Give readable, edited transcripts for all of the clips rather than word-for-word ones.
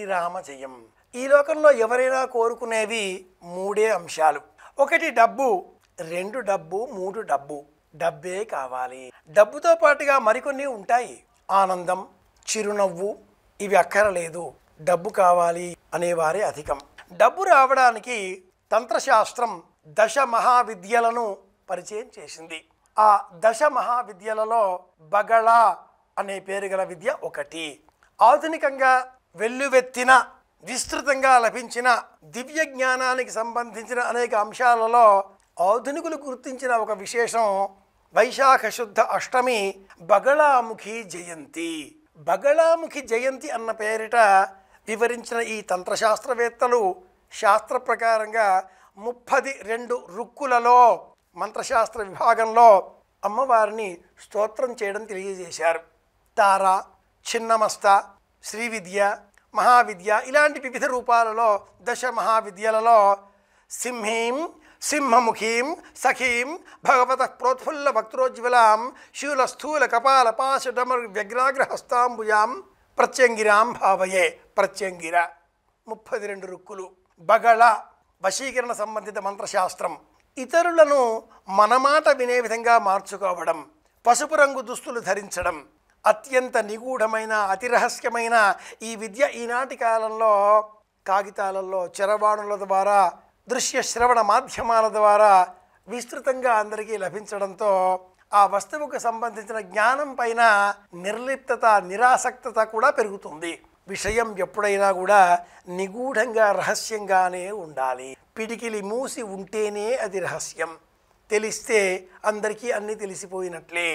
శ్రీరామ జయం. ఈ లోకంలో ఎవరైనా కోరుకునేవి మూడే అంశాలు. ఒకటి డబ్బు, రెండు డబ్బు, మూడు డబ్బు. డబ్బే కావాలి. డబ్బుతో పాటుగా మరికొన్ని ఉంటాయి. ఆనందం, చిరునవ్వు, ఇవి అక్కరలేదు. డబ్బు కావాలి అనేవారే అధికం. డబ్బు రావడానికి తంత్రశాస్త్రం 10 మహావిద్యలను పరిచయం చేసింది. ఆ 10 మహావిద్యలలో బగళ అనే పేరు గల విద్య ఒకటి. ఆధునికంగా వెల్లువెత్తిన విస్తృతంగా లభించిన దివ్య జ్ఞానానికి సంబంధించిన అనేక అంశాలలో ఆధునికులు గుర్తించిన ఒక విశేషం వైశాఖ శుద్ధ అష్టమి బగళాముఖి జయంతి. బగళాముఖి జయంతి అన్న పేరిట వివరించిన ఈ తంత్రశాస్త్రవేత్తలు శాస్త్ర ప్రకారంగా 32 రుక్కులలో మంత్రశాస్త్ర విభాగంలో అమ్మవారిని స్తోత్రం చేయడం తెలియజేశారు. తార, చిన్నమస్త, శ్రీవిద్య, మహావిద్య ఇలాంటి వివిధ రూపాలలో 10 మహావిద్యలలో సింహీం సింహముఖీం సఖీం భగవత ప్రోత్ఫుల్ల వక్త్రోజ్వలాం శూలస్థూల కపాల పాశ డమర్ వ్యగ్రాగ్రహస్తాంబుయాం ప్రత్యంగిరాం భావయే. ప్రత్యంగిర 32 రుక్కులు. బగళ వశీకరణ సంబంధిత మంత్రశాస్త్రం. ఇతరులను మనమాట వినే విధంగా మార్చుకోవడం, పసుపు రంగు దుస్తులు ధరించడం, అత్యంత నిగూఢమైన అతి రహస్యమైన ఈ విద్య ఈనాటి కాలంలో కాగితాలలో చరవాణుల ద్వారా దృశ్య శ్రవణ మాధ్యమాల ద్వారా విస్తృతంగా అందరికీ లభించడంతో ఆ వస్తువుకు సంబంధించిన జ్ఞానం పైన నిర్లిప్తత, నిరాసక్తత కూడా పెరుగుతుంది. విషయం ఎప్పుడైనా కూడా నిగూఢంగా రహస్యంగానే ఉండాలి. పిడికిలి మూసి ఉంటేనే అది రహస్యం. తెలిస్తే అందరికీ అన్నీ తెలిసిపోయినట్లే.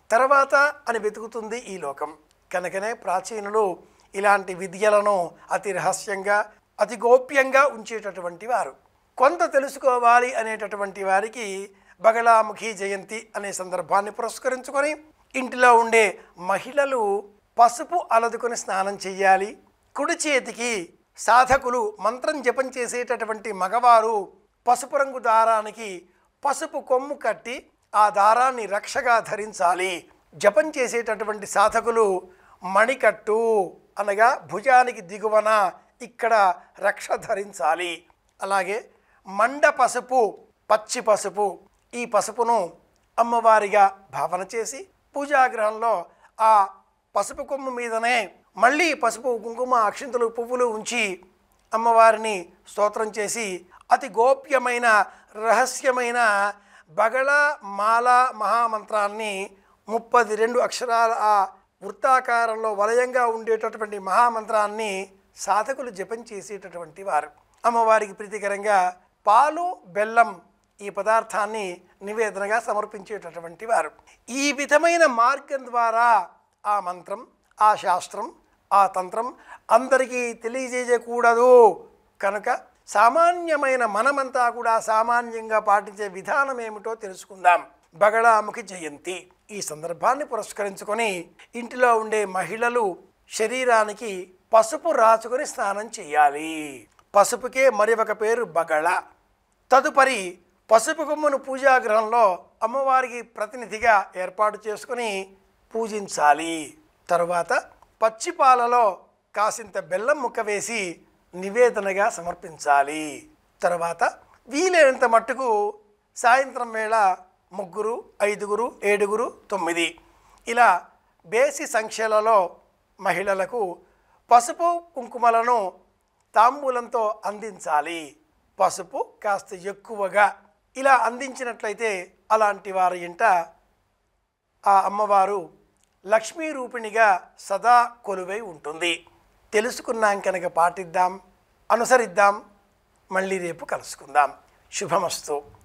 తర్వాత అని వెతుకుతుంది ఈ లోకం. కనుకనే ప్రాచీనులు ఇలాంటి విద్యలను అతి రహస్యంగా అతి గోప్యంగా ఉంచేటటువంటి వారు. కొంత తెలుసుకోవాలి అనేటటువంటి వారికి బగళాముఖి జయంతి అనే సందర్భాన్ని పురస్కరించుకొని ఇంటిలో ఉండే మహిళలు పసుపు అలదుకొని స్నానం చెయ్యాలి. కుడి చేతికి సాధకులు మంత్రం జపం చేసేటటువంటి మగవారు పసుపు రంగు దారానికి పసుపు కొమ్ము కట్టి ఆ దారాన్ని రక్షగా ధరించాలి. జపం చేసేటటువంటి సాధకులు మణికట్టు అనగా భుజానికి దిగువన ఇక్కడ రక్ష ధరించాలి. అలాగే మండ పసుపు, పచ్చి పసుపు, ఈ పసుపును అమ్మవారిగా భావన చేసి పూజాగ్రహంలో ఆ పసుపు కొమ్ము మీదనే మళ్ళీ పసుపు, కుంకుమ, అక్షింతలు, పువ్వులు ఉంచి అమ్మవారిని స్తోత్రం చేసి అతి గోప్యమైన రహస్యమైన బగళ మాల మహామంత్రాన్ని 32 అక్షరాల ఆ వృత్తాకారంలో వలయంగా ఉండేటటువంటి మహామంత్రాన్ని సాధకులు జపం చేసేటటువంటి వారు. అమ్మవారికి ప్రీతికరంగా పాలు, బెల్లం ఈ పదార్థాన్ని నివేదనగా సమర్పించేటటువంటి వారు. ఈ విధమైన మార్గం ద్వారా ఆ మంత్రం, ఆ శాస్త్రం, ఆ తంత్రం అందరికీ తెలియజేయకూడదు. కనుక సామాన్యమైన మనమంతా కూడా సామాన్యంగా పాటించే విధానం ఏమిటో తెలుసుకుందాం. బగళాముఖి జయంతి ఈ సందర్భాన్ని పురస్కరించుకొని ఇంటిలో ఉండే మహిళలు శరీరానికి పసుపు రాచుకొని స్నానం చేయాలి. పసుపుకే మరి ఒక పేరు బగళ. తదుపరి పసుపు కొమ్మును పూజాగృహంలో అమ్మవారికి ప్రతినిధిగా ఏర్పాటు చేసుకుని పూజించాలి. తరువాత పచ్చిపాలలో కాసింత బెల్లం ముక్క వేసి నివేదనగా సమర్పించాలి. తర్వాత వీలైనంత మట్టుకు సాయంత్రం వేళ 3, 5, 7, 9 ఇలా బేసి సంఖ్యలలో మహిళలకు పసుపు కుంకుమలను తాంబూలంతో అందించాలి. పసుపు కాస్త ఎక్కువగా ఇలా అందించినట్లయితే అలాంటి వారి ఇంట ఆ అమ్మవారు లక్ష్మీ రూపిణిగా సదా కొలువై ఉంటుంది. తెలుసుకున్నాం కనుక పాటిద్దాం, అనుసరిద్దాం. మళ్ళీ రేపు కలుసుకుందాం. శుభమస్తు.